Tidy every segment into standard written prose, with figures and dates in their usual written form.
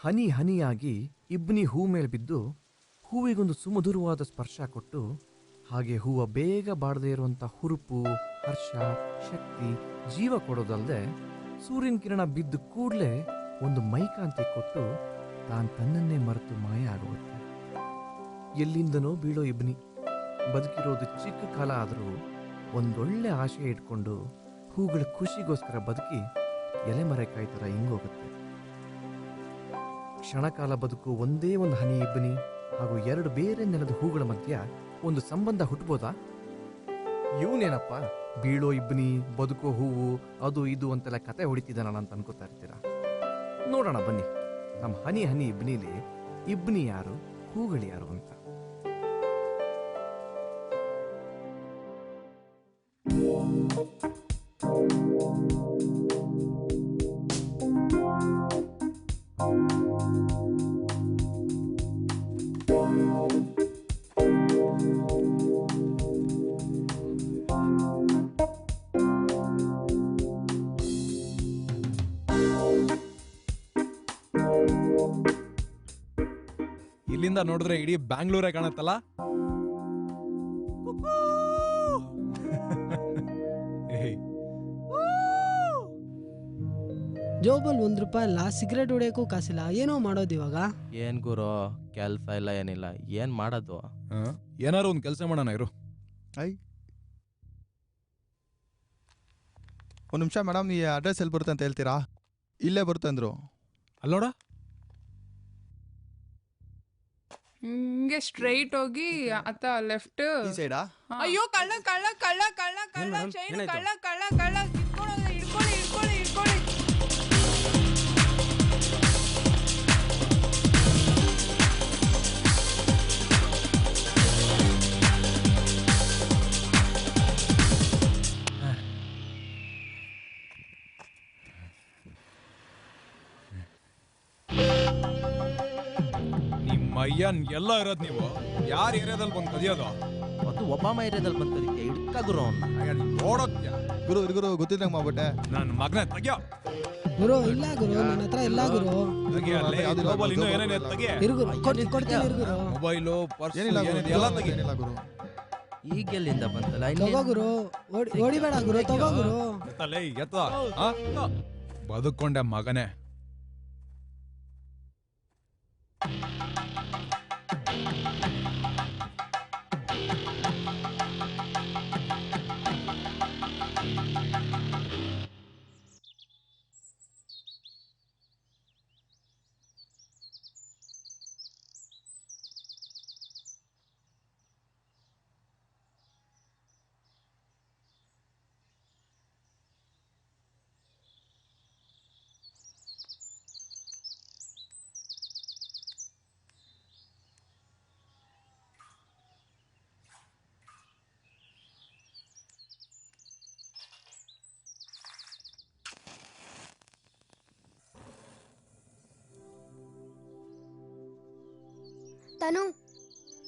ಹನಿ ಹನಿಯಾಗಿ ಇಬ್ನಿ ಹೂ ಮೇಲೆ ಬಿದ್ದು ಹೂವಿಗೊಂದು ಸುಮಧುರವಾದ ಸ್ಪರ್ಶ ಕೊಟ್ಟು, ಹಾಗೆ ಹೂವು ಬೇಗ ಬಾಡದೇ ಇರುವಂಥ ಹುರುಪು, ಹರ್ಷ, ಶಕ್ತಿ, ಜೀವ ಕೊಡೋದಲ್ಲದೆ ಸೂರ್ಯನ ಕಿರಣ ಬಿದ್ದು ಕೂಡಲೇ ಒಂದು ಮೈಕಾಂತಿ ಕೊಟ್ಟು ತನ್ನನ್ನೇ ಮರೆತು ಮಾಯ ಆಗುತ್ತೆ. ಎಲ್ಲಿಂದನೋ ಬೀಳೋ ಇಬ್ನಿ ಬದುಕಿರೋದು ಚಿಕ್ಕ ಕಾಲ ಆದರೂ ಒಂದೊಳ್ಳೆ ಆಶೆ ಇಟ್ಕೊಂಡು ಹೂಗಳ ಖುಷಿಗೋಸ್ಕರ ಬದುಕಿ ಎಲೆಮರೆಕಾಯಿ ಥರ ಹಿಂಗೋಗುತ್ತೆ. ಕ್ಷಣಕಾಲ ಬದುಕು ಒಂದೇ ಒಂದು ಹನಿ ಇಬ್ಬನಿ ಹಾಗೂ ಎರಡು ಬೇರೆ ನೆಲದ ಹೂಗಳ ಮಧ್ಯ ಒಂದು ಸಂಬಂಧ ಹುಟ್ಟಬೋದಾ? ಇವನೇನಪ್ಪ ಬೀಳೋ ಇಬ್ಬನಿ, ಬದುಕೋ ಹೂವು, ಅದು ಇದು ಅಂತೆಲ್ಲ ಕತೆ ಹೊಡಿತಿದ್ದಾನಲ್ಲ ಅಂತ ಅನ್ಕೋತಾ ಇರ್ತೀರಾ. ನೋಡೋಣ ಬನ್ನಿ, ನಮ್ಮ ಹನಿ ಹನಿ ಇಬ್ನಿಲಿ ಇಬ್ನಿ ಯಾರು, ಹೂಗಳು ಯಾರು ಅಂತ. ಇಲ್ಲಿಂದ ನೋಡಿದ್ರೆ ಇಡೀ ಬ್ಯಾಂಗ್ಳೂರೇ ಕಾಣತ್ತಲ್ಲ. ಜೋಬಲ್ ₹1 ಇಲ್ಲ, ಸಿಗರೇಟ್ ಹೊಡಿಯೋಕ್ಕೂ ಕಾಸಿಲ್ಲ, ಏನೋ ಮಾಡೋದು ಇವಾಗ. ಏನ್ ಗುರು, ಕೆಲ್ಸ ಇಲ್ಲ ಏನಿಲ್ಲ, ಏನ್ ಮಾಡೋದು? ಏನಾರು ಒಂದ್ ಕೆಲಸ ಮಾಡೋಣ ಇರು. ಒಂದು ನಿಮಿಷ ಮೇಡಮ್, ಈ ಅಡ್ರೆಸ್ ಎಲ್ಲಿ ಬರುತ್ತೆ ಅಂತ ಹೇಳ್ತೀರಾ? ಇಲ್ಲೇ ಬರುತ್ತೆ ಅಂದ್ರು. ಅಲ್ಲೋಡ, ಹಿಂಗೆ ಸ್ಟ್ರೈಟ್ ಹೋಗಿ ಅತ್ತ ಲೆಫ್ಟ್ ಈ ಸೈಡಾ? ಅಯ್ಯೋ ಕಳ್ಳ ಕಳ್ಳ ಕಳ್ಳ ಕಳ್ಳ ಕಳ್ಳ ಚೈನ್ ಕಳ್ಳ ಕಳ್ಳ ಕಳ್ಳ ಹಿಡ್ಕೊಳ್ಳಿ ಹಿಡ್ಕೊಳ್ಳಿ ಹಿಡ್ಕೊಳ್ಳಿ ಹಿಡ್ಕೊಳ್ಳಿ. ಅಯ್ಯನ್ ಎಲ್ಲ ಇರೋದ್ ನೀವು ಯಾರ ಏರಿಯಾದಲ್ಲಿ ಬಂದು ಕದಿಯೋದು? ಅದು ಒಬ್ಬಾಮ ಏರಿಯಾದಲ್ಲಿ ಬಂದದಕ್ಕೆ ಹಿಡ್ಕ ಗುರು ಅವ್ನ ನೋಡೋದ್ಯಾ? ಗುರು ಗುರು ಗೊತ್ತಿದ್ದಂಗೆ ಮಾಡ್ಬಿಟ್ಟೆ. ನನ್ನ ಮಗನ ತೆಗಿಯೋ. ಗುರು ಇಲ್ಲ ಗುರು, ನನ್ನ ಹತ್ರ ಇಲ್ಲ ಗುರು. ಮೊಬೈಲ್ ಇನ್ನೂ ಏನೇನು ತೆಗಿ. ಕೊಡ್ತೀನಿ ಗುರು. ಮೊಬೈಲು, ಪರ್ಸ್ ಏನಿಲ್ಲ ಎಲ್ಲ ತೆಗಿ. ಏನಿಲ್ಲ ಗುರು. ಈಗೆಲ್ಲಿಂದ ಬಂತಲ್ಲ? ತಗೋ ಗುರು, ಓಡಿಬೇಡ ಗುರು, ತಗೋ ಗುರು. ಬದುಕೊಂಡೆ ಮಗನೇ.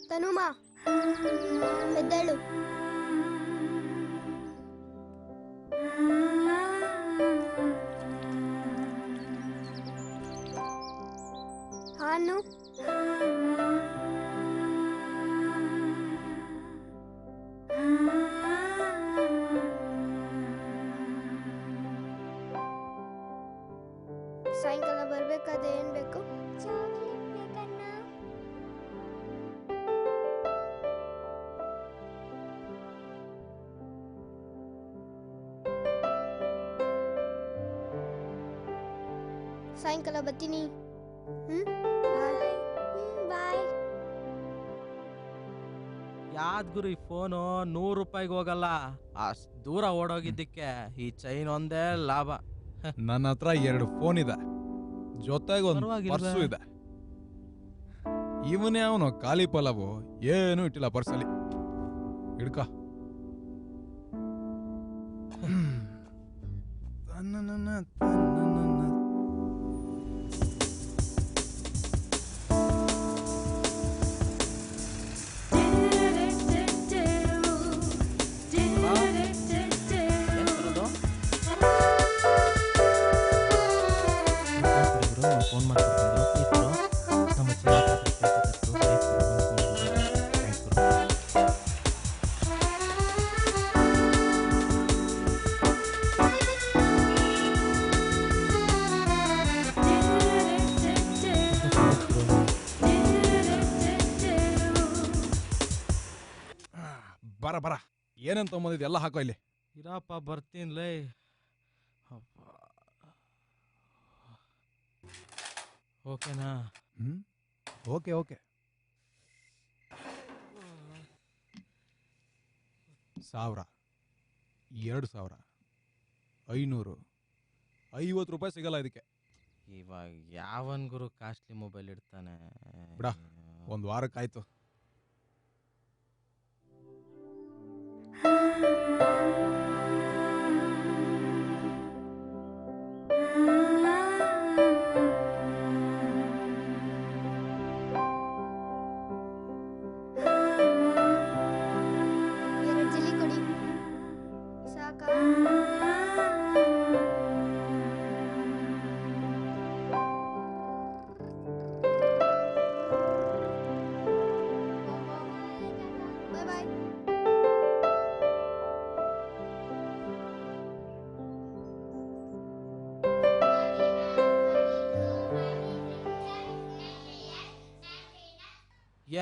ತನುಮಾ ಎದ್ದೇಳು. ಹಾನು ಸಾಯಂಕಾಲ ಬರ್ಬೇಕಾದ್ರೆ ಏನ್ ಬೇಕು? ಸಾಯಂಕಾಲ ಬರ್ತೀನಿ. ಬಾಯ್. ಯಾದ್ ಗುರು ಈ ಫೋನು ₹100 ಹೋಗಲ್ಲ. ಅಷ್ಟ್ ದೂರ ಓಡೋಗಿದ್ದಕ್ಕೆ ಈ ಚೈನ್ ಒಂದೇ ಲಾಭ. ನನ್ನ ಹತ್ರ 2 ಫೋನ್ ಇದೆ, ಜೊತೆಗೆ ಒಂದು ಪರ್ಸು ಇದೆ. ಇವನೇ ಅವನು ಖಾಲಿ ಪಲವು, ಏನು ಇಟ್ಟಿಲ್ಲ ಪರ್ಸಲ್ಲಿ. ಹಿಡ್ಕ. ಬರ ಬರ ಏನಂತ ತೊಗೊಂಬಂದಿದ್ದು ಎಲ್ಲ ಹಾಕೋ ಇಲ್ಲಿ. ಇರಪ್ಪ ಬರ್ತೀನಿ ಲೈ. ಓಕೆನಾ? Okay okay. 1000, 2000, 500, 50 ರೂಪಾಯಿ ಸಿಗಲ್ಲ ಇದಕ್ಕೆ. ಇವಾಗ ಯಾವನ್ ಗುರು ಕಾಸ್ಟ್ಲಿ ಮೊಬೈಲ್ ಇಡ್ತಾನೆ? ಬಿಡ, ಒಂದು ವಾರಕ್ಕಾಯ್ತು. ಎರಡು ಜಿಲಿ ಕೊಡಿ ಸಾಕಾ? ಬಾಯ್ ಬಾಯ್.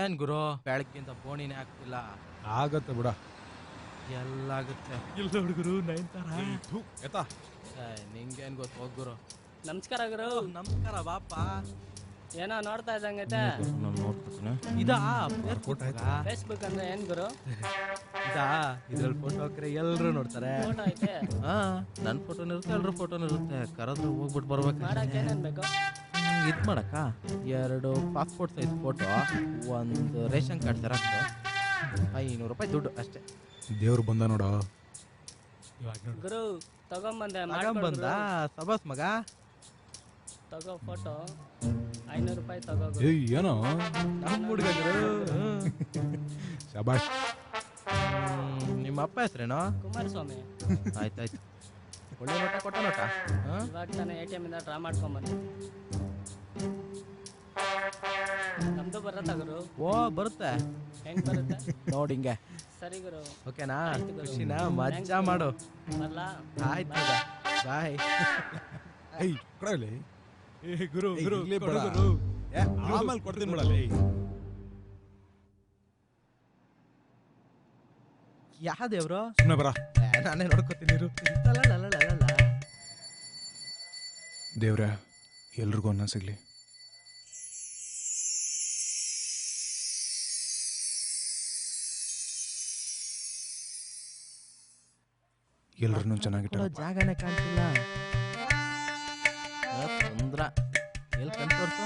ಏನ್ ಗುರು ಬೆಳಗ್ಗಿಂತ ಬೋಣಿನೇ ಆಗ್ತಿಲ್ಲ? ಆಗತ್ತೆ ಬಿಡ. ಎಲ್ಲಾಗುತ್ತೆ. ಇಲ್ಲ ಹುಡುಗರು ನೈನ್ತಾರ. ಎತ್ತಾ ನಿಂಗೇನ್ ಗೊತ್ತು, ಹೋಗ್ ಗುರು. ನಮಸ್ಕಾರ ಗುರು. ನಮಸ್ಕಾರ ಬಾಪ. ಏನೋ ನೋಡ್ತಾ ಇದ್ದಂಗೈತೆ. ನಾನು ನೋಡ್ತೀನಿ. ಇದಾ ಫೇಸ್ಬುಕ್ ಅಂದ್ರೆ ಏನ್ ಗುರು? ಇದಾ ಇದ್ರಲ್ಲಿ ಫೋಟೋ ಹಾಕ್ರೆ ಎಲ್ರು ನೋಡ್ತಾರೆ. ಫೋಟೋ ಐತೆ. ಹಾ, ನನ್ ಫೋಟೋನ ಇರುತ್ತೆ, ಎಲ್ರು ಫೋಟೋನ ಇರುತ್ತೆ. ಕರೆದ್ರೆ ಹೋಗ್ಬಿಟ್ಟು ಬರ್ಬೇಕು. ಮಾಡಕ್ ಏನೇನ್ ಬೇಕು? ಇದು ಮಾಡಕ್ಕ 2 passport size photo, 1 ration card xerox, 500 ರೂಪಾಯಿ ದುಡ್ಡು ಅಷ್ಟೇ. ದೇವ್ರು ಬಂದ ನೋಡ. ಗುರು ತಗೊಂಬಂದೆ. ಬಂದ ಸಬಾಸ್ ಮಗ. ತಗೋ ಫೋಟೋ, 500 ರೂಪಾಯಿ ತಗೋ. ಏಯ್ ಏನೋ ನಮ್ಮ ಹುಡುಗ ಶಬಾಷ್. ನಿಮ್ಮ ಅಪ್ಪ ಹೆಸ್ರೇನೋ? ಕುಮಾರಸ್ವಾಮಿ. ಆಯ್ತಾಯ್ತು. ಒಳ್ಳೆ ನೋಟ ಕೊಟ್ಟ ನೋಟ. ಇವಾಗ ತಾನೇ ATM ಇಂದ ಡ್ರಾ ಮಾಡ್ಕೊಂಬಂದೆ. ನಮ್ದು ಬರತ್ತಾ ಗುರು? ಓ ಬರುತ್ತೆ. ಹೆಂಗ್ ಬರುತ್ತೆ ನೋಡಿ ಹಿಂಗೆ. ಸರಿ ಗುರು. ಓಕೆನಾ? ಆಯ್ತು ಗುರು. ಖುಷಿನಾ? ಮಜಾ ಮಾಡು. ಬರ್ಲಾ? ಆಯ್ತು ಬಾಯ್. ಏಯ್ ಕೊಡಲಿ. ಗುರು ಆಮೇಲೆ ಕೊಡ್ತೀನಿ ಬಿಡಲಿ. ಯಾ ದೇವ್ರು? ಸುಮ್ಮನೆ ಬರ. ನಾನೇ ನೋಡ್ಕೋತೀನಿ. ದೇವ್ರೆ ಎಲ್ರಿಗೂ ಅನ್ನ ಸಿಗ್ಲಿ. ಎಲ್ರನ್ನೂ ಚೆನ್ನಾಗಿಟ್ಟ. ಜಾಗನೇ ಕಾಣ್ತಿಲ್ಲ. ತೊಂದ್ರ ಎಲ್ಲಿ ಕಣ್ ತೋರ್ಸು.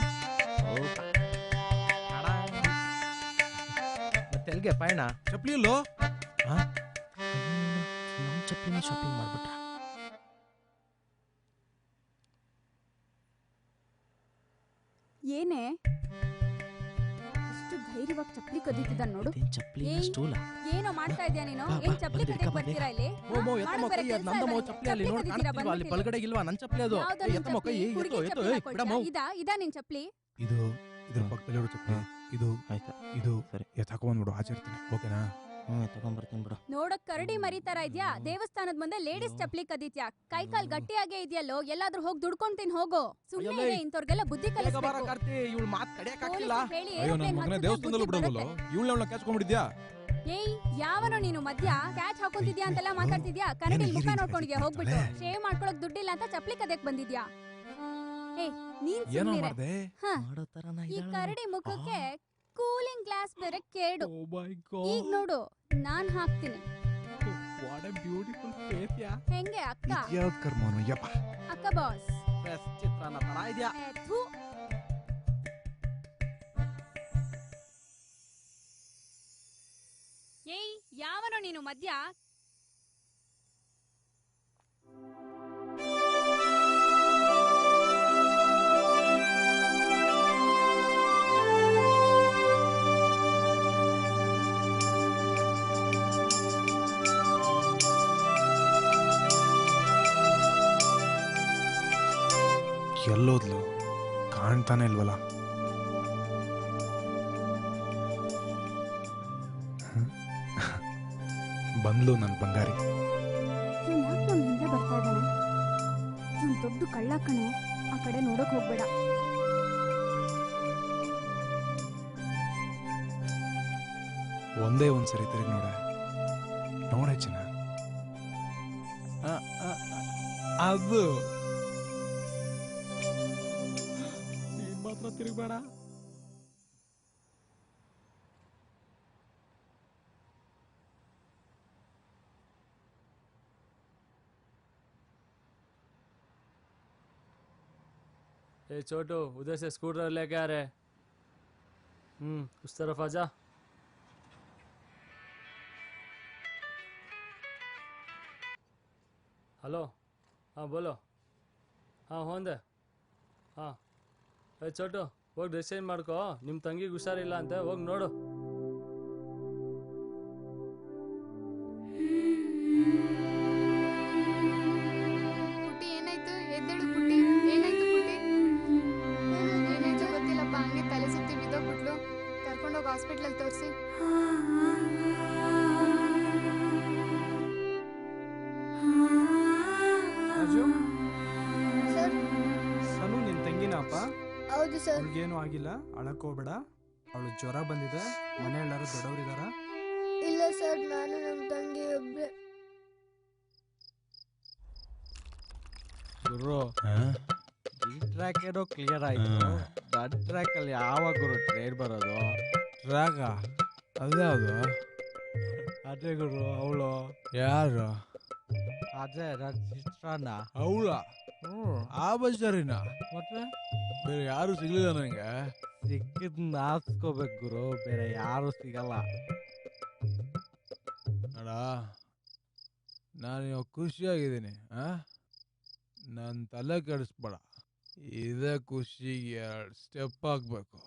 ಮತ್ತೆ ಎಲ್ಗೆ ಪಯಣ? ಚಪ್ಲಿ ಇಲ್ಲೋ? ನಮ್ಮ ಚಪ್ಲಿನ ಶಾಪಿಂಗ್ ಮಾಡ್ಬಿಟ್ರ. ಏನೇ ಇಷ್ಟು ಧೈರ್ಯವಾಗಿ ಚಪ್ಲಿ ಕದೀತಿದ್ದ ನೋಡು. ಚಪ್ಲಿ ಏಯ್, ಸ್ಟೂಲ. ಏನೋ ಮಾಡ್ತಾ ಇದ್ಯಾ ನೀನು? ಏನ್ ಚಪ್ಲಿ ಕದಿಯಕ್ ಬರ್ತೀರಾ ಇಲ್ಲಿ? ಅಲ್ಲಿ ಬಲಗಡೆ ಇಲ್ವಾ ನನ್ ಚಪ್ಲಿ? ಅದು ಎತ್ತಮ್ಮ ಕೈ. ಇದಾ ನಿನ್ ಚಪ್ಲಿ? ಇದು ಇದ್ರ ಪಕ್ಕದಲ್ಲಿ ಚಪ್ಲಿ. ಇದು ಆಯ್ತಾ? ಇದು ಸರಿ. ಎತ್ತಾಕೊಂಡ್ಬಿಡು, ಆಚರಿಸ್ತೀನಿ. ಓಕೆನಾ? ತಗೊಂಡ್ಬರ್ತೀನಿ ಬಿಡು. ನೋಡಕ್ ಕರಡಿ ಮರಿ ತರ ಇದ್ಯಾ? ದೇವಸ್ಥಾನದ ಮುಂದೆ ಲೇಡೀಸ್ ಚಪ್ಲಿ ಕದೀತ್ಯಾ? ಕೈ ಕಾಲ್ ಗಟ್ಟಿಯಾಗೇ ಇದೆಯಲ್ಲೋ? ಎಲ್ಲಾದ್ರೂ ಹೋಗಿ ದುಡ್ಕೊಂತೀನಿ ಹೋಗೋ. ಸುಮ್ಮನೆ ಇಂತವ್ರಿಗೆಲ್ಲ ಬುದ್ಧಿ ಕಲಿಸ್ಬೇಕು. ಇವಳು ಮಾತ್ ಕಡಿಯಕ್ಕಾಗ್ತಿಲ್ಲ. ಹೇಳಿ ಅಯ್ಯೋ ನನ್ನ ಮಗನೇ ದೇವಸ್ಥಾನದಲ್ಲೂ ಬಿಡೋದಲ್ಲ. ಇವಳನ್ನ ಕ್ಯಾಚ್ಕೊಂಡ್ಬಿಟ್ಟಿದ್ಯಾ? ಏಯ್ ಯಾವನೋ ನೀನು ಮಧ್ಯ ಕ್ಯಾಚ್ ಹಾಕೊಂತಿದ್ಯಾ ಅಂತೆಲ್ಲ ಮಾತಾಡ್ತಿದ್ಯಾ? ಕನ್ನಡಿ ಮುಖ ನೋಡ್ಕೊಂಡಿದ್ಯಾ? ಹೋಗ್ಬಿಟ್ಟು ಶೇವ್ ಮಾಡ್ಕೊಳಕ್ ದುಡ್ಡಿಲ್ಲ ಅಂತ ಚಪ್ಲಿ ಕದಕ್ ಬಂದಿದ್ಯಾ? ಏಯ್ ನೀನ್ ಸುಮ್ಮನೆ. ಈ ಕರಡಿ ಮುಖಕ್ಕೆ ಕೂಲಿಂಗ್ ಗ್ಲಾಸ್ ಬೇರೆ ಕೇಡು. ಈಗ ನೋಡು ನಾನ್ ಹಾಕ್ತೀನಿ. ಹೆಂಗೆ ಅಕ್ಕ? ಅಕ್ಕ ಬಾಸ್ ಚಿತ್ರಾನ್ನ ತರ ಇದೆಯಾ? ಏಯ್ ಯಾವನೋ ನೀನು ಮಧ್ಯ? ಎಲ್ಲೋದ್ಲು? ಕಾಣ್ತಾನೆ ಇಲ್ವಲ್ಲ. ಬಂದ್ಲು ನನ್ ಬಂಗಾರಿ. ಹಿಂದೆ ಬರ್ತಾ ಇದ್ದಾನೆ. ಇವ್ನು ದೊಡ್ಡ ಕಳ್ಳ ಕಣೆ. ಆ ಕಡೆ ನೋಡಕ್ ಹೋಗ್ಬೇಡ. ಒಂದೇ ಒಂದ್ಸರಿ ತಿರುಗಿ ನೋಡ. ನೋಡೆ ಚಿನ್ನ. ಅದು ನೀನ್ ಮಾತ್ರ ತಿರುಗಬೇಡ. ए छोटू उधर से स्कूटर लेके आ रहे। उस तरफ आजा। ಹಲೋ ಹಾಂ ಬೋಲೋ ಹಾಂ ಹೋಂದೆ ಹಾಂ ಏ ಚೋಟು ಹೋಗಿ ಡ್ರೆಸ್ ಚೇಂಜ್ ಮಾಡ್ಕೋ. ನಿಮ್ಮ ತಂಗಿಗೆ ಹುಷಾರಿಲ್ಲ ಅಂತೆ, ಹೋಗಿ ನೋಡು. ಪುಟ್ಟಿ ಏನಾಯ್ತು? ಎದ್ದೇಳು ಪುಟ್ಟಿ. ಏನಾಯ್ತು ಪುಟ್ಟಿ? ಏನಾಯ್ತು ಗೊತ್ತಿಲ್ಲಪ್ಪ, ಹಂಗೆ ತಲೆ ಸುತ್ತಿ ಬಿದ್ದೋಗ್ಬಿಟ್ಲು. ಕರ್ಕೊಂಡೋಗಿ ಹಾಸ್ಪಿಟ್ಲಲ್ಲಿ ತೋರಿಸಿ. ರಾಜು, ಸರ್ ಸನು ನಿನ್ ತಂಗಿನಪ್ಪ? ಹೌದು ಸರ್. ಅವ್ಳಿಗೇನು ಆಗಿಲ್ಲ, ಅಳಕೋಬೇಡ. ಅವಳು ಜ್ವರ ಬಂದಿದೆ. ಮನೆ ಎಲ್ಲರೂ ದೊಡ್ಡವರಿದಾರ? ಇಲ್ಲ ಸರ್, ನಾನು ನಮ್ಮ ತಂಗಿ ಒಬ್ಳೆ. ಗುರು, ಈ ಟ್ರ್ಯಾಕ್ ಏನೋ ಕ್ಲಿಯರ್ ಆಯ್ತು. ದಡ್ ಟ್ರ್ಯಾಕ್ ಅಲ್ಲಿ ಯಾವಾಗ ಗುರು ಟ್ರೈನ್ ಬರೋದು? ಟ್ರ್ಯಾಕ ಅದ್ಯಾವುದು? ಅದೇ ಗುರು, ಅವಳು ಯಾರು? ಅದೇ ನನ್ನ ಸಿಸ್ಟ್ರನ್ನ. ಅವಳ ಆ ಬಜಾರಿನ? ಮತ್ತೆ ಬೇರೆ ಯಾರು ಸಿಗ್ಲಿಲ್ಲ ನನಗೆ. ಸಿಕ್ಕಿದ್ ನಾಸ್ಕೋಬೇಕು ಗುರು, ಬೇರೆ ಯಾರು ಸಿಗಲ್ಲ. ನೋಡ, ನಾನು ಇವಾಗ ಖುಷಿಯಾಗಿದ್ದೀನಿ. ನನ್ನ ತಲೆ ಕೆಡಿಸ್ಬೇಡ. ಇದೇ ಖುಷಿಗೆ 2 ಸ್ಟೆಪ್ ಹಾಕ್ಬೇಕು.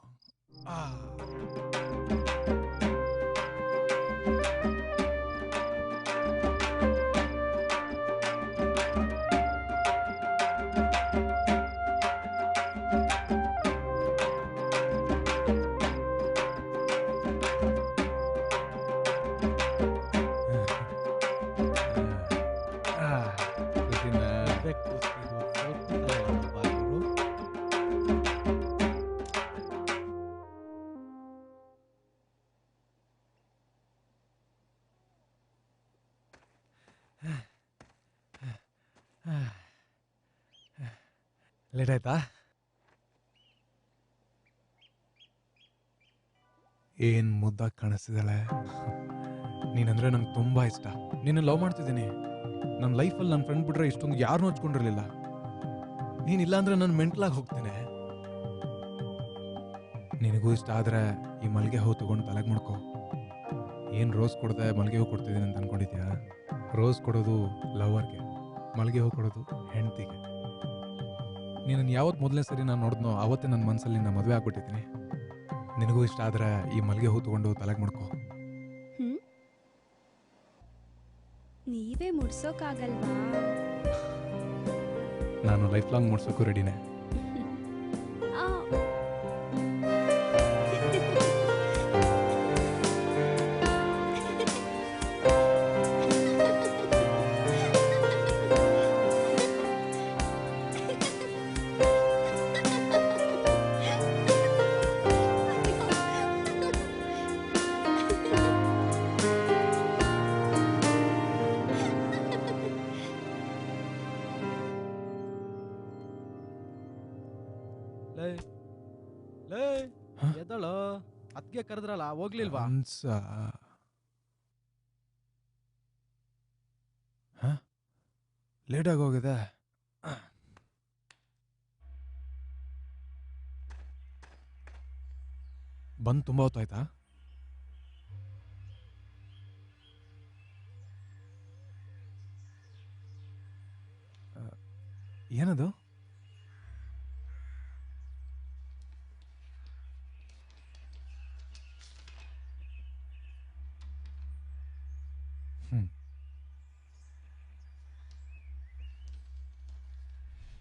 ಲೇಟ್ ಆಯ್ತಾ? ಏನ್ ಮುದ್ದಾಗಿ ಕಾಣಿಸ್ತಿದ್ದಾಳೆ. ನೀನಂದ್ರೆ ನಂಗೆ ತುಂಬಾ ಇಷ್ಟ. ನೀನು ಲವ್ ಮಾಡ್ತಿದ್ದೀನಿ. ನನ್ನ ಲೈಫಲ್ಲಿ ನನ್ನ ಫ್ರೆಂಡ್ ಬಿಟ್ರೆ ಇಷ್ಟೊಂದು ಯಾರನ್ನೂ ಹಚ್ಕೊಂಡಿರ್ಲಿಲ್ಲ. ನೀನಿಲ್ಲ ಅಂದ್ರೆ ನಾನು ಮೆಂಟ್ಲಾಗಿ ಹೋಗ್ತೇನೆ. ನಿನಗೂ ಇಷ್ಟ ಆದ್ರೆ ಈ ಮಲ್ಲಿಗೆ ಹೂ ತಗೊಂಡು ತಲೆಗೆ ಮಾಡ್ಕೊ. ಏನು ರೋಸ್ ಕೊಡದೆ ಮಲ್ಲಿಗೆ ಹೂ ಕೊಡ್ತಿದ್ದೀನಿ ಅಂತ ಅನ್ಕೊಂಡಿದ್ಯಾ? ರೋಸ್ ಕೊಡೋದು ಲವರ್ಗೆ, ಮಲ್ಲಿಗೆ ಹೂ ಕೊಡೋದು ಹೆಂಡ್ತಿಗೆ. ನೀನನ್ನು ಯಾವತ್ತು ಮೊದಲನೇ ಸರಿ ನಾನು ನೋಡಿದ್ನೋ ಆವತ್ತೇ ನನ್ನ ಮನಸ್ಸಲ್ಲಿ ನಾನು ಮದುವೆ ಆಗ್ಬಿಟ್ಟಿದ್ದೀನಿ. ನಿನಗೂ ಇಷ್ಟ ಆದ್ರೆ ಈ ಮಲ್ಲಿಗೆ ಹೂ ತಗೊಂಡು ತಲೆಗೆ ಮಾಡ್ಕೊ. ನೀವೇ ಮುಡ್ಸೋಕ್ಕಾಗಲ್ವಾ? ನಾನು ಲೈಫ್ ಲಾಂಗ್ ಮುಡ್ಸೋಕ್ಕೂ ರೆಡಿನೇ. ಎದ್ದಳು, ಅದ್ಗೆ ಕರೆದ್ರಲ್ಲ, ಹೋಗ್ಲಿಲ್ವಾ? ಲೇಟ್ ಆಗಿ ಹೋಗಿದೆ. ಬಂದು ತುಂಬ ಹೊತ್ತಾಯ್ತಾ? ಏನದು?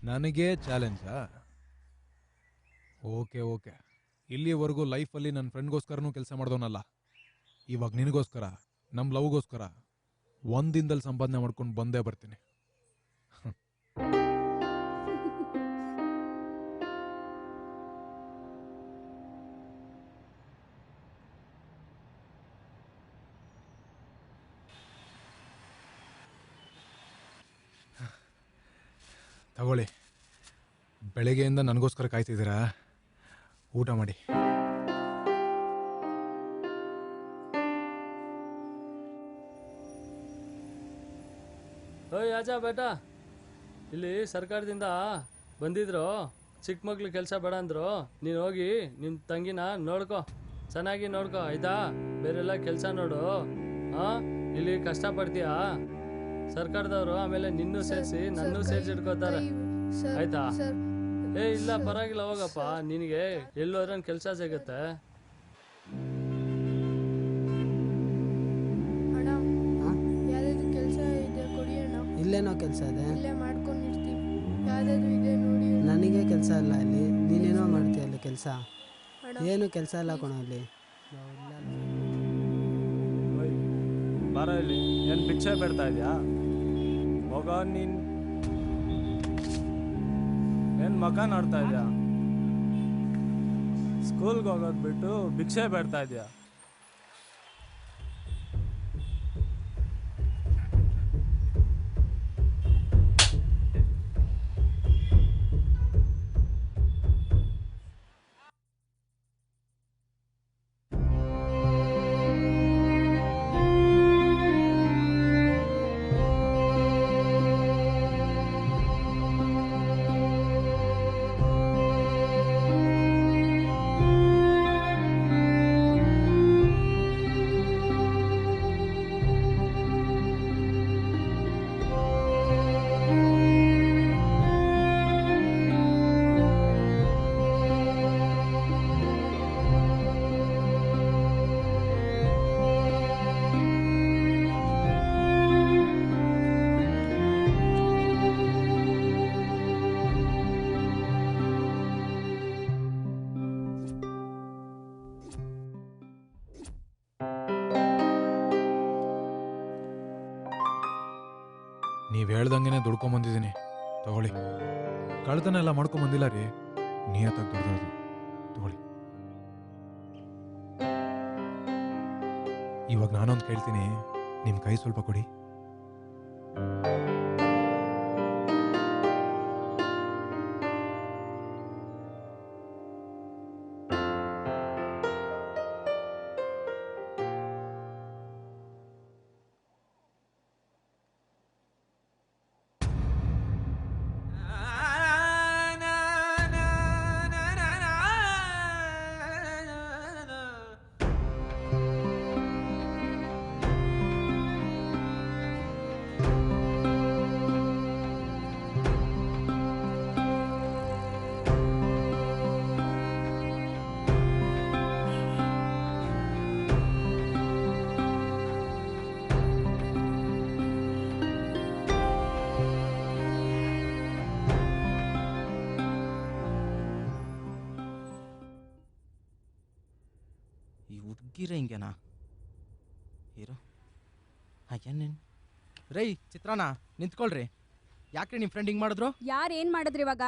ನನಗೆ ಚಾಲೆಂಜಾ? Okay okay. ಇಲ್ಲಿವರೆಗೂ ಲೈಫಲ್ಲಿ ನನ್ನ ಫ್ರೆಂಡ್ಗೋಸ್ಕರನೂ ಕೆಲಸ ಮಾಡ್ದವನಲ್ಲ. ಇವಾಗ ನಿನಗೋಸ್ಕರ, ನಮ್ಮ ಲವ್ಗೋಸ್ಕರ ಒಂದಿನದಲ್ಲಿ ಸಂಪಾದನೆ ಮಾಡ್ಕೊಂಡು ಬಂದೇ ಬರ್ತೀನಿ. ತಗೊಳ್ಳಿ, ಬೆಳಗ್ಗೆಯಿಂದ ನನಗೋಸ್ಕರ ಕಾಯ್ತಿದ್ದೀರಾ, ಊಟ ಮಾಡಿ. ಓಯ್ ಆಜಾ ಬೇಟಾ, ಇಲ್ಲಿ ಸರ್ಕಾರದಿಂದ ಬಂದಿದ್ರು, ಚಿಕ್ಕ ಮಕ್ಳು ಕೆಲಸ ಬೇಡ ಅಂದ್ರು. ನೀನು ಹೋಗಿ ನಿನ್ನ ತಂಗಿನ ನೋಡ್ಕೊ, ಚೆನ್ನಾಗಿ ನೋಡ್ಕೊ ಆಯ್ತಾ. ಬೇರೆಲ್ಲ ಕೆಲಸ ನೋಡು. ಇಲ್ಲಿ ಕಷ್ಟಪಡ್ತೀಯಾ, ಸರ್ಕಾರದವರು ಆಮೇಲೆ ನಿನ್ನೂ ಸೇರಿಸಿ ನನ್ನೂ ಸೇರಿಸಿ ಇಟ್ಕೋತಾರೆ ಆಯ್ತಾ. ಇಲ್ಲ ಪರವಾಗಿಲ್ಲ, ಹೋಗಪ್ಪ, ನಿನಗೆ ಎಲ್ಲೋದ್ರೆ ಕೆಲಸ ಸಿಗುತ್ತೆ. ಇಲ್ಲೇನೋ ಕೆಲಸ ಇದೆ, ಇಲ್ಲೇ ಮಾಡ್ಕೊಂಡಿರ್ತೀವಿ. ಯಾವ್ದಾದ್ರು ಇದೆ ನೋಡಿ. ನನಗೆ ಕೆಲಸ ಇಲ್ಲ ಇಲ್ಲಿ, ನೀನೇನೋ ಮಾಡ್ತೀಯ ಅಲ್ಲಿ ಕೆಲಸ. ಏನು ಕೆಲಸ ಇಲ್ಲ ಕೊಣ ಇಲ್ಲಿ. ಬಾರ ಇಲ್ಲಿ, ಏನು ಭಿಕ್ಷೆ ಬೇಡ್ತಾ ಇದೆಯಾ? ಹೋಗ ನೀನು, ಏನು ಮಗ ನೋಡ್ತಾ ಇದೆಯಾ? ಸ್ಕೂಲ್ಗೆ ಹೋಗೋದು ಬಿಟ್ಟು ಭಿಕ್ಷೆ ಬೇಡ್ತಾ ಇದೆಯಾ? ನೀವು ಹೇಳ್ದಂಗೆ ದುಡ್ಕೊಂಬಂದಿದ್ದೀನಿ, ತಗೊಳ್ಳಿ. ಕಳ್ತನ ಎಲ್ಲ ಮಾಡ್ಕೊಂಬಂದಿಲ್ಲ ರೀ, ನಿಯತ್ತಾಗಿ ದುಡ್ದೋದು, ತಗೊಳ್ಳಿ. ಇವಾಗ ನಾನೊಂದು ಕೇಳ್ತೀನಿ, ನಿಮ್ಮ ಕೈ ಸ್ವಲ್ಪ ಕೊಡಿ. ಹುಡುಗಿರ ಹಿಂಗೆನಾ ಹೀರೋ? ಏನೇನು ರೈ ಚಿತ್ರಾನ ನಿಂತ್ಕೊಳ್ರಿ. ಯಾಕ್ರಿ ನಿಮ್ಮ ಫ್ರೆಂಡ್ ಹಿಂಗೆ ಮಾಡಿದ್ರು? ಯಾರು ಏನು ಮಾಡಿದ್ರು ಇವಾಗ?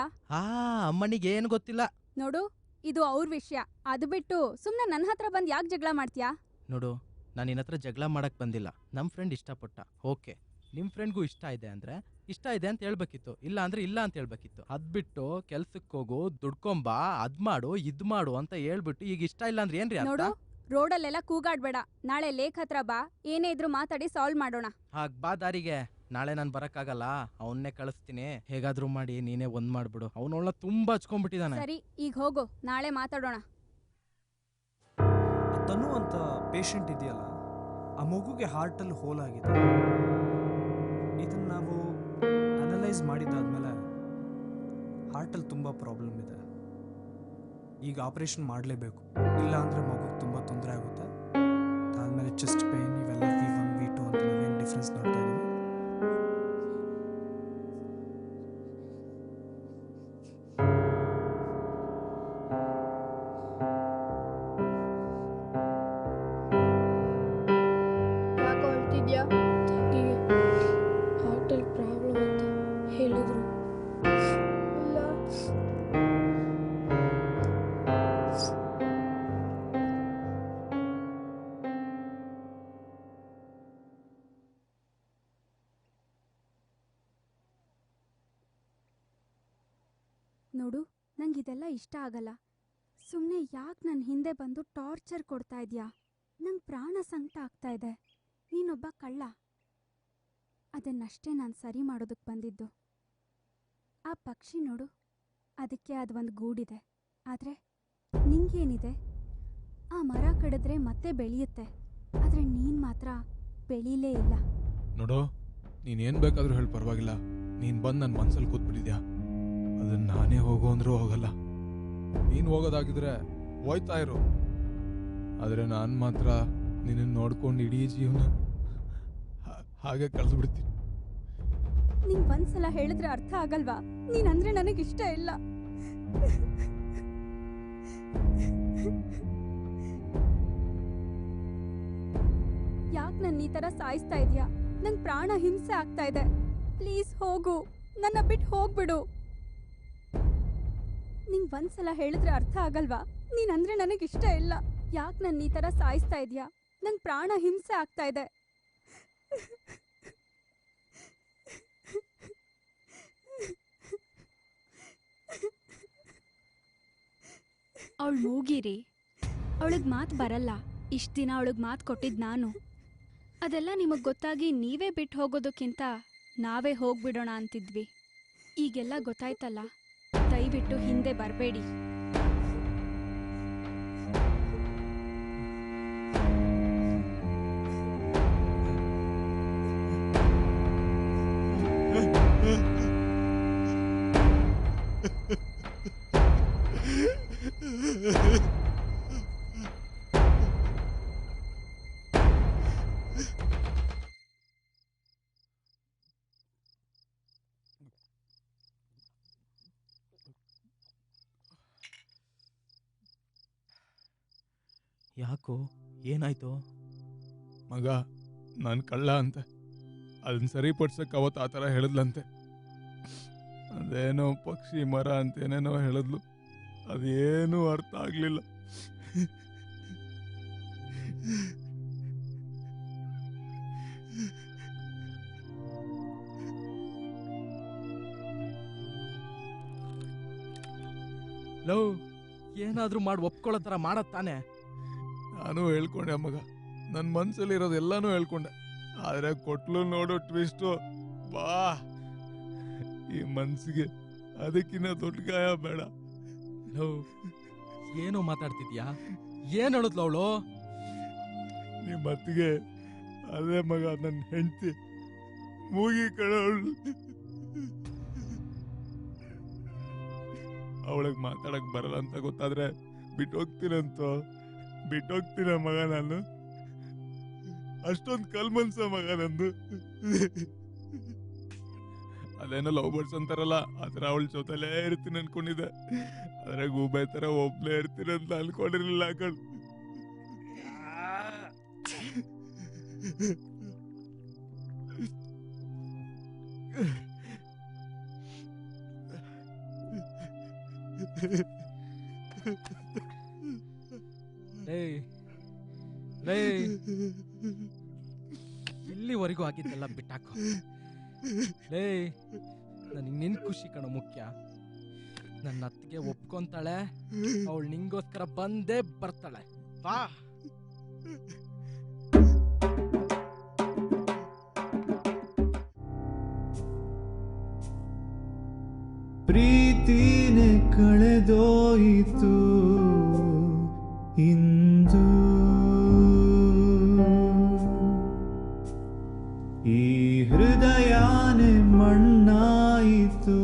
ಅಮ್ಮನಿಗೆ ಏನು ಗೊತ್ತಿಲ್ಲ ನೋಡು, ಇದು ಅವ್ರ ವಿಷಯ. ಅದು ಬಿಟ್ಟು ಸುಮ್ಮನೆ ನನ್ನ ಹತ್ರ ಬಂದು ಯಾಕೆ ಜಗಳ ಮಾಡ್ತೀಯಾ? ನೋಡು, ನಾನು ನಿನ್ನ ಹತ್ರ ಜಗಳ ಮಾಡಕ್ಕೆ ಬಂದಿಲ್ಲ. ನಮ್ಮ ಫ್ರೆಂಡ್ ಇಷ್ಟಪಟ್ಟ, ಓಕೆ. ನಿಮ್ಮ ಫ್ರೆಂಡ್ಗೂ ಇಷ್ಟ ಇದೆ ಅಂದರೆ ಇಷ್ಟ ಇದೆ ಅಂತ ಹೇಳ್ಬೇಕಿತ್ತು, ಇಲ್ಲ ಅಂದರೆ ಇಲ್ಲ ಅಂತ ಹೇಳ್ಬೇಕಿತ್ತು. ಅದ್ಬಿಟ್ಟು ಕೆಲ್ಸಕ್ಕೆ ಹೋಗು, ದುಡ್ಕೊಂಬಾ, ಅದ್ ಮಾಡು ಇದ್ ಮಾಡು ಅಂತ ಹೇಳ್ಬಿಟ್ಟು ಈಗ ಇಷ್ಟ ಇಲ್ಲ ಅಂದ್ರೆ ಏನ್ರಿ ಅರ್ಥ? ನೋಡು, ರೋಡಲ್ಲೆಲ್ಲ ಕೂಗಾಡ್ಬೇಡ. ನಾಳೆ ಲೇಖ್ ಹತ್ರ ಬಾ, ಏನೇ ಇದ್ರು ಮಾತಾಡಿ ಸಾಲ್ವ್ ಮಾಡೋಣ. ಹಾಗೆ ಬಾ ದಾರಿಗೆ. ನಾಳೆ ನಾನು ಬರೋಕ್ಕಾಗಲ್ಲ, ಅವನ್ನೇ ಕಳಿಸ್ತೀನಿ. ಹೇಗಾದ್ರೂ ಮಾಡಿ ನೀನೇ ಒಂದ್ ಮಾಡ್ಬಿಡು. ಅವನೊಳ್ಳ ತುಂಬಾ ಹಚ್ಕೊಂಡ್ಬಿಟ್ಟಿದ್ದಾನೆ. ಸರಿ, ಈಗ ಹೋಗು, ನಾಳೆ ಮಾತಾಡೋಣ. ತನು ಅಂತ ಪೇಷಂಟ್ ಇದೆಯಲ್ಲ, ಆ ಮಗುಗೆ ಹಾರ್ಟಲ್ಲಿ ಹೋಲ್ ಆಗಿದೆ. ಇದನ್ನ ನಾವು ಅನಲೈಸ್ ಮಾಡಿದ್ದಾದ್ಮೇಲೆ ಹಾರ್ಟಲ್ಲಿ ತುಂಬ ಪ್ರಾಬ್ಲಮ್ ಇದೆ. ಈಗ ಆಪರೇಷನ್ ಮಾಡಲೇಬೇಕು, ಇಲ್ಲ ಅಂದರೆ ಮಗುಗೆ ತುಂಬ ತೊಂದರೆ ಆಗುತ್ತೆ. ಅದಾದಮೇಲೆ ಚೆಸ್ಟ್ ಪೇನ್ ಇವೆಲ್ಲ V1 V2 ಅಂತ ನಾವೇನು ಡಿಫ್ರೆನ್ಸ್ ನೋಡ್ತಾ ಇದ್ದೀವಿ. ಯಾಕೆ ಹೊಳ್ತಿದ್ಯಾ? ತಂಗಿಗೆ ಹಾರ್ಟಲ್ಲಿ ಪ್ರಾಬ್ಲಮ್ ಅಂತ ಹೇಳಿದ್ರು. ಇಲ್ಲ, ನೋಡು, ನಂಗೆ ಇದೆಲ್ಲ ಇಷ್ಟ ಆಗಲ್ಲ. ಸುಮ್ಮನೆ ಯಾಕೆ ನನ್ನ ಹಿಂದೆ ಬಂದು ಟಾರ್ಚರ್ ಕೊಡ್ತಾ ಇದೆಯಾ? ನಂಗೆ ಪ್ರಾಣ ಸಂಕಟ ಆಗ್ತಾ ಇದೆ. ನೀನೊಬ್ಬ ಕಳ್ಳ. ಅದನ್ನಷ್ಟೇ ನಾನು ಸರಿ ಮಾಡೋದಕ್ಕೆ ಬಂದಿದ್ದು. ಆ ಪಕ್ಷಿ ನೋಡು, ಅದಕ್ಕೆ ಅದು ಒಂದು ಗೂಡಿದೆ. ಆದರೆ ನಿಂಗೇನಿದೆ? ಆ ಮರ ಕಡಿದ್ರೆ ಮತ್ತೆ ಬೆಳೆಯುತ್ತೆ, ಆದರೆ ನೀನು ಮಾತ್ರ ಬೆಳೀಲೇ ಇಲ್ಲ. ನೋಡು, ನೀನೇನು ಬೇಕಾದರೂ ಹೇಳಿ ಪರವಾಗಿಲ್ಲ. ನೀನು ಬಂದು ನನ್ನ ಮನಸ್ಸಲ್ಲಿ ಕೂತ್ಬಿಟ್ಟಿದ್ಯಾ. ಅದನ್ನು ನಾನೇ ಹೋಗು ಅಂದರೂ ಹೋಗಲ್ಲ. ನೀನು ಹೋಗೋದಾಗಿದ್ರೆ ಹೋಯ್ತಾ ಇರು. ಆದರೆ ನಾನು ಮಾತ್ರ ನಿನ್ನನ್ನು ನೋಡ್ಕೊಂಡು ಇಡೀ ಜೀವನ ಹಾಗೆ ಕಳೆದ್ಬಿಡ್ತೀನಿ. ನಿಂಗೆ ಒಂದ್ಸಲ ಹೇಳಿದ್ರೆ ಅರ್ಥ ಆಗಲ್ವಾ? ನೀನಂದ್ರೆ ನನಗಿಷ್ಟ ಇಲ್ಲ. ಯಾಕೆ ನನ್ನ ಈ ಥರ ಸಾಯಿಸ್ತಾ ಇದೆಯಾ? ನಂಗೆ ಪ್ರಾಣ ಹಿಂಸೆ ಆಗ್ತಾ ಇದೆ. ಪ್ಲೀಸ್ ಹೋಗು, ನನ್ನ ಬಿಟ್ಟು ಹೋಗ್ಬಿಡು. ನಿಂಗೆ ಒಂದ್ಸಲ ಹೇಳಿದ್ರೆ ಅರ್ಥ ಆಗಲ್ವಾ? ನೀನಂದ್ರೆ ನನಗಿಷ್ಟ ಇಲ್ಲ. ಯಾಕೆ ನನ್ನ ಈ ಥರ ಸಾಯಿಸ್ತಾ ಇದೆಯಾ? ನಂಗೆ ಪ್ರಾಣ ಹಿಂಸೆ ಆಗ್ತಾ ಇದೆ. ಅವಳು ಮೂಗಿರಿ. ಅವಳಿಗೆ ಮಾತು ಬರಲ್ಲ. ಇಷ್ಟು ದಿನ ಅವಳಿಗೆ ಮಾತು ಕೊಟ್ಟಿದ್ದು ನಾನು. ಅದೆಲ್ಲ ನಿಮಗೆ ಗೊತ್ತಾಗಿ ನೀವೇ ಬಿಟ್ಟು ಹೋಗೋದಕ್ಕಿಂತ ನಾವೇ ಹೋಗ್ಬಿಡೋಣ ಅಂತಿದ್ವಿ. ಈಗೆಲ್ಲ ಗೊತ್ತಾಯ್ತಲ್ಲ, ದಯವಿಟ್ಟು ಹಿಂದೆ ಬರಬೇಡಿ. ಯಾಕೋ, ಏನಾಯ್ತು? ಮಗ, ನಾನು ಕಳ್ಳ ಅಂತ ಅದನ್ನ ಸರಿಪಡ್ಸಕ್ಕೆ ಅವತ್ತು ಆ ಥರ ಹೇಳಿದ್ಲಂತೆ. ಅದೇನೋ ಪಕ್ಷಿ ಮರ ಅಂತ ಏನೇನೋ ಹೇಳಿದ್ಲು. ಅದೇನೂ ಅರ್ಥ ಆಗಲಿಲ್ಲ. ಲವ್, ಏನಾದ್ರೂ ಮಾಡಿ ಒಪ್ಕೊಳ್ಳೋ ಥರ ಮಾಡತ್ ತಾನೆ? ನಾನು ಹೇಳ್ಕೊಂಡೆ ಮಗ, ನನ್ನ ಮನಸ್ಸಲ್ಲಿ ಇರೋದು ಎಲ್ಲಾನು ಹೇಳ್ಕೊಂಡೆ. ಆದರೆ ಕೊಟ್ಲು ನೋಡೋ ಟ್ವಿಸ್ಟು, ಬಾ, ಈ ಮನ್ಸಿಗೆ ಅದಕ್ಕಿಂತ ದೊಡ್ಡ ಗಾಯ ಬೇಡ. ಲವ್, ಏನೋ ಮಾತಾಡ್ತಿದ್ಯಾ? ಏನ್ ಹೇಳಿದ್ಲು ಅವಳು? ನಿಮ್ಮ ಅತ್ತಿಗೆ ಅದೇ ಮಗ, ನನ್ನ ಹೆಂಡತಿ ಮೂಗಿ ಕಳವಳು. ಅವಳಿಗೆ ಮಾತಾಡಕ್ ಬರಲ್ಲ ಅಂತ ಗೊತ್ತಾದ್ರೆ ಬಿಟ್ಟೋಗ್ತೀನ ಮಗ. ನಾನು ಅಷ್ಟೊಂದು ಕಲ್ಮನ್ಸ ಮಗ ನಂದು. ಅದೇನೋ ಲವ್ ಬರ್ಡ್ಸ್ ಅಂತಾರಲ್ಲ, ಆತರ ಅವಳ ಜೊತೆಲೇ ಇರ್ತೀನಿ ಅನ್ಕೊಂಡಿದ್ದೆ. ಆದ್ರೆ ಗೂಬೆ ತರ ಒಬ್ನೇ ಇರ್ತೀನಿ ಅಂತ ಅನ್ಕೊಂಡಿರ್ಲಿಲ್ಲ. ಇಲ್ಲಿವರೆಗೂ ಆಗಿದ್ದೆಲ್ಲ ಬಿಟ್ಟಾಕೋ. ನನಗೆ ನಿನ್ ಖುಷಿ ಕಣೋ ಮುಖ್ಯ. ನನ್ನ ಅತ್ತಿಗೆ ಒಪ್ಕೊಂತಾಳೆ, ಅವಳು ನಿಂಗೋಸ್ಕರ ಬಂದೇ ಬರ್ತಾಳೆ. ಬಾ. ಪ್ರೀತಿನೇ ಕಳೆದೋಯಿತು ಇಂದು, ಈ ಹೃದಯನೇ ಮಣ್ಣಾಯಿತು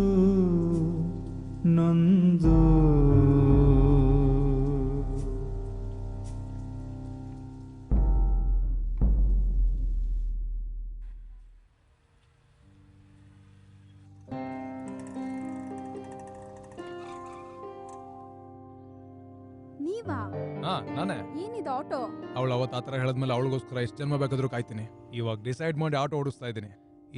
ನೊಂದು. ನೀವಾ? ನಾನೇ. ಏನಿದು ಆಟೋ? ಅವಳು ಅವತ್ತು ಆತರ ಹೇಳಿದ್ಮೇಲೆ ಅವಳಿಗೋಸ್ಕರ ಎಷ್ಟು ಜನ್ಮ ಬೇಕಾದ್ರೂ ಕಾಯ್ತೀನಿ. ಇವಾಗ ಡಿಸೈಡ್ ಮಾಡಿ ಆಟೋ ಓಡಿಸ್ತಾ ಇದ್ದೀನಿ.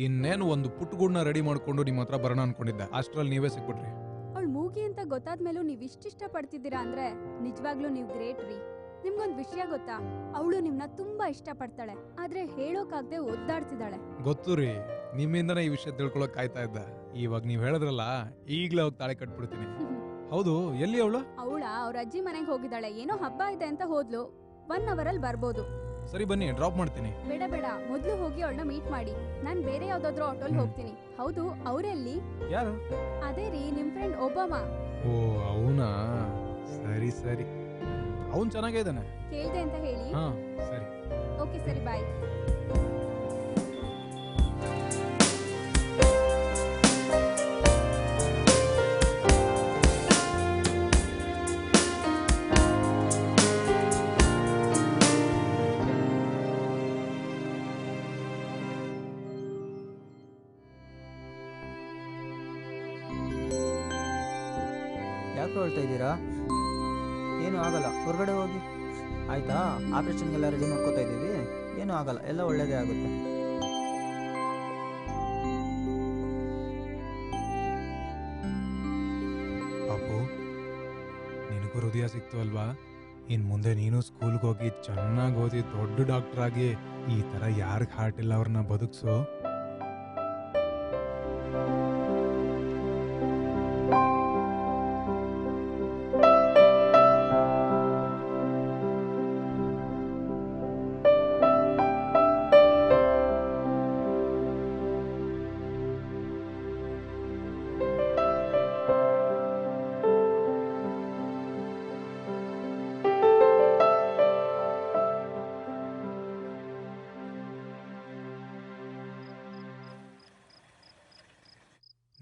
ಇನ್ನೇನು ಒಂದು ಪುಟ್ಟಗೂಡನ್ನ ರೆಡಿ ಮಾಡ್ಕೊಂಡು ನಿಮ್ಮ ಹತ್ರ ಬರೋಣ ಅನ್ಕೊಂಡಿದ್ದೆ. ಅಷ್ಟ್ರಲ್ಲಿ ನೀವೇ ಸಿಕ್ಬಿಟ್ರಿ. ಅವಳು ಮೂಗಿ ಅಂತ ಗೊತ್ತಾದ್ಮೇಲೂ ನೀವು ಇಷ್ಟ ಪಡ್ತಿದ್ದೀರಾ ಅಂದ್ರೆ ನಿಜವಾಗ್ಲೂ ನೀವು ಗ್ರೇಟ್ ರೀ. ನಿಮ್ಗೊಂದು ವಿಷಯ ಗೊತ್ತಾ? ಅವಳು ನಿಮ್ನ ತುಂಬಾ ಇಷ್ಟಪಡ್ತಾಳೆ, ಆದ್ರೆ ಹೇಳೋಕಾಗದೆ ಒದ್ದಾಡ್ತಿದ್ದಾಳೆ. ಗೊತ್ತು ರೀ, ನಿಮ್ಮಿಂದನೇ ಈ ವಿಷಯ ತಿಳ್ಕೊಳಕ್ ಕಾಯ್ತಾ ಇದ್ದ. ಇವಾಗ ನೀವು ಹೇಳಿದ್ರಲ್ಲ ಈಗಲೇ ಹೋಗಿ ತಾಳಿ ಕಟ್ಬಿಡ್ತೀನಿ. ಹೌದು, ಎಲ್ಲಿ ಅವಳು? ಅವ್ರ ಅಜ್ಜಿ ಮನೆಗೆ ಹೋಗಿದ್ದಾಳೆ. ಏನೋ ಹಬ್ಬ ಇದೆ ಅಂತ ಹೋದ್ಲು. 1 ಅವರಲ್ಲಿ ಬರ್ಬೋದು. ಸರಿ ಬನ್ನಿ, ಡ್ರಾಪ್ ಮಾಡ್ತೀನಿ. ಬೇಡ, ಮೊದ್ಲು ಹೋಗಿ ಅವಳನ್ನ ಮೀಟ್ ಮಾಡಿ. ನಾನ್ ಬೇರೆ ಯಾವ್ದಾದ್ರು ಆಟೋಲ್ ಹೋಗ್ತೀನಿ. ಹೌದು, ಅವರೆಲ್ಲಿ? ಯಾರು? ಅದೇ ರೀ, ನಿಮ್ ಫ್ರೆಂಡ್ ಒಬಾಮಾ. ಓ ಅವನಾ? ಸರಿ ಅವನ್ ಚೆನ್ನಾಗೇ ಇದ್ದಾನೆ. ಕೇಳ್ದೆ ಅಂತ ಹೇಳಿ. ಹಾ ಸರಿ. ಓಕೆ ಸರಿ, ಬಾಯ್. ಯಾಕೆ ಹೇಳ್ತಾ ಇದ್ದೀರಾ? ಏನೂ ಆಗಲ್ಲ, ಹೊರಗಡೆ ಹೋಗಿ. ಆಯಿತಾ? ಆಪ್ರೇಷನ್ಗೆಲ್ಲ ರೆಡಿ ಮಾಡ್ಕೋತಾ ಇದ್ದೀವಿ. ಏನೂ ಆಗಲ್ಲ, ಎಲ್ಲ ಒಳ್ಳೆಯದೇ ಆಗುತ್ತೆ. ಪಾಪು, ನಿನಗೂ ಹೃದಯ ಸಿಕ್ತು ಅಲ್ವಾ? ಇನ್ನು ಮುಂದೆ ನೀನು ಸ್ಕೂಲ್ಗೆ ಹೋಗಿ ಚೆನ್ನಾಗಿ ಓದಿ ದೊಡ್ಡ ಡಾಕ್ಟರ್ ಆಗಿ ಈ ಥರ ಯಾರಿಗೆ ಹಾರ್ಟ್ ಇಲ್ಲ ಅವ್ರನ್ನ ಬದುಕ್ಸೋ.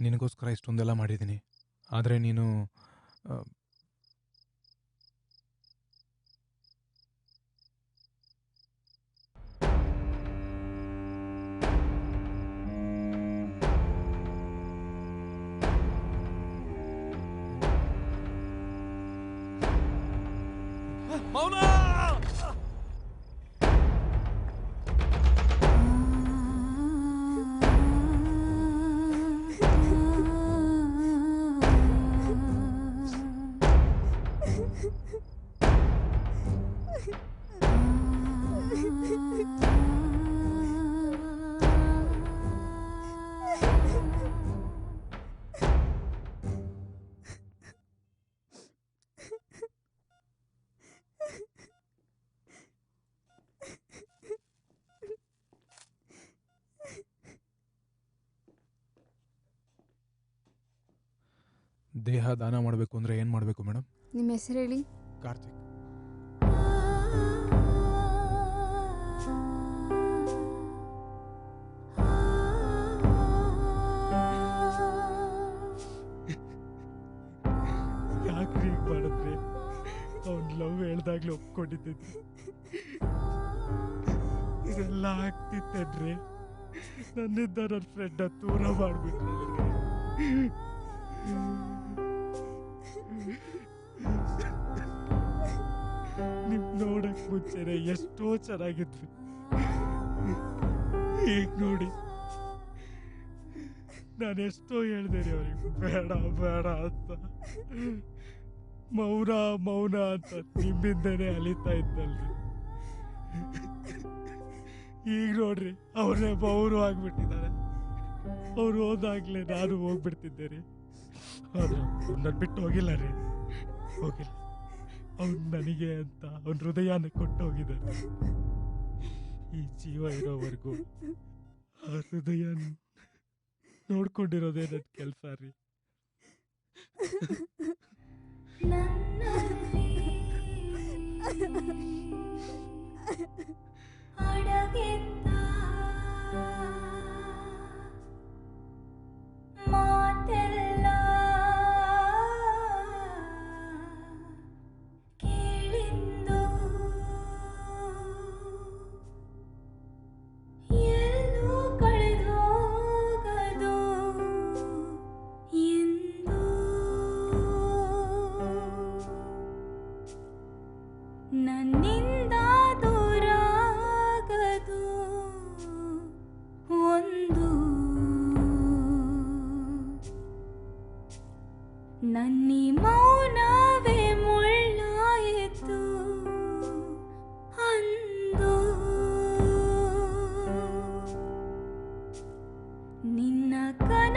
ನಿನಗೋಸ್ಕರ ಇಷ್ಟೊಂದೆಲ್ಲ ಮಾಡಿದ್ದೀನಿ, ಆದರೆ ನೀನು ಮೌನ ದೇಹ ದಾನ ಮಾಡಬೇಕು ಅಂದರೆ ಏನು ಮಾಡಬೇಕು ಮೇಡಮ್? ನಿಮ್ಮ ಹೆಸರು ಹೇಳಿ. ಕಾರ್ತಿಕ್. ಯಾಕ್ರಿ ಈಗ ಮಾಡಿದ್ರಿ? ಅವ್ನು ಲವ್ ಹೇಳ್ದಾಗ್ಲೇ ಒಪ್ಕೊಂಡಿದ್ದಿದ್ದು ಇದೆಲ್ಲ ಆಗ್ತಿತ್ತೇನ್ರಿ? ನನ್ನಿಂದ ನನ್ನ ಫ್ರೆಂಡ್ ದೂರ ಮಾಡಿಬಿಟ್ರಿ. ನಿಮ್ ನೋಡಕ್ ಮುಂಚೆನೆ ಎಷ್ಟೋ ಚೆನ್ನಾಗಿದ್ವಿ. ಈಗ ನೋಡಿ, ನಾನೆಷ್ಟೋ ಹೇಳ್ದೆ ರೀ ಅವ್ರಿಗೆ ಬೇಡ ಬೇಡ ಅಂತ. ಮೌನ ಅಂತ ನಿಮ್ಮಿಂದನೇ ಅಲಿತಾ ಇದ್ದಲ್ರಿ. ಈಗ ನೋಡ್ರಿ, ಅವ್ರನ್ನೇ ಮೌರು ಆಗ್ಬಿಟ್ಟಿದ್ದಾರೆ. ಅವ್ರು ಹೋದಾಗ್ಲೇ ನಾನು ಹೋಗ್ಬಿಡ್ತಿದ್ದೆ ರೀ. ಆದ್ರೆ ನನ್ನ ಬಿಟ್ಟು ಹೋಗಿಲ್ಲ ರೀ, ಹೋಗಿಲ್ಲ. ಅವ್ನು ನನಗೆ ಅಂತ ಅವನ ಹೃದಯನ ಕೊಟ್ಟು ಹೋಗಿದ್ದಾನೆ. ಈ ಜೀವ ಇರೋವರೆಗೂ ಆ ಹೃದಯ ನೋಡ್ಕೊಂಡಿರೋದೇ ನನ್ನ ಕೆಲಸ ರೀ. ಮಾತೆಲ್ಲ ಕೇಳಿಂದು ಎಲ್ಲೂ ಕಳೆದೋಗದು ಎಂದು ನನ್ನಿಂದ ದೂರಾಗದು ಒಂದು. ನನ್ನಿ ಮೌನವೇ ಮುಳ್ಳಾಯಿತು ಅಂದು. ನಿನ್ನ ಕನ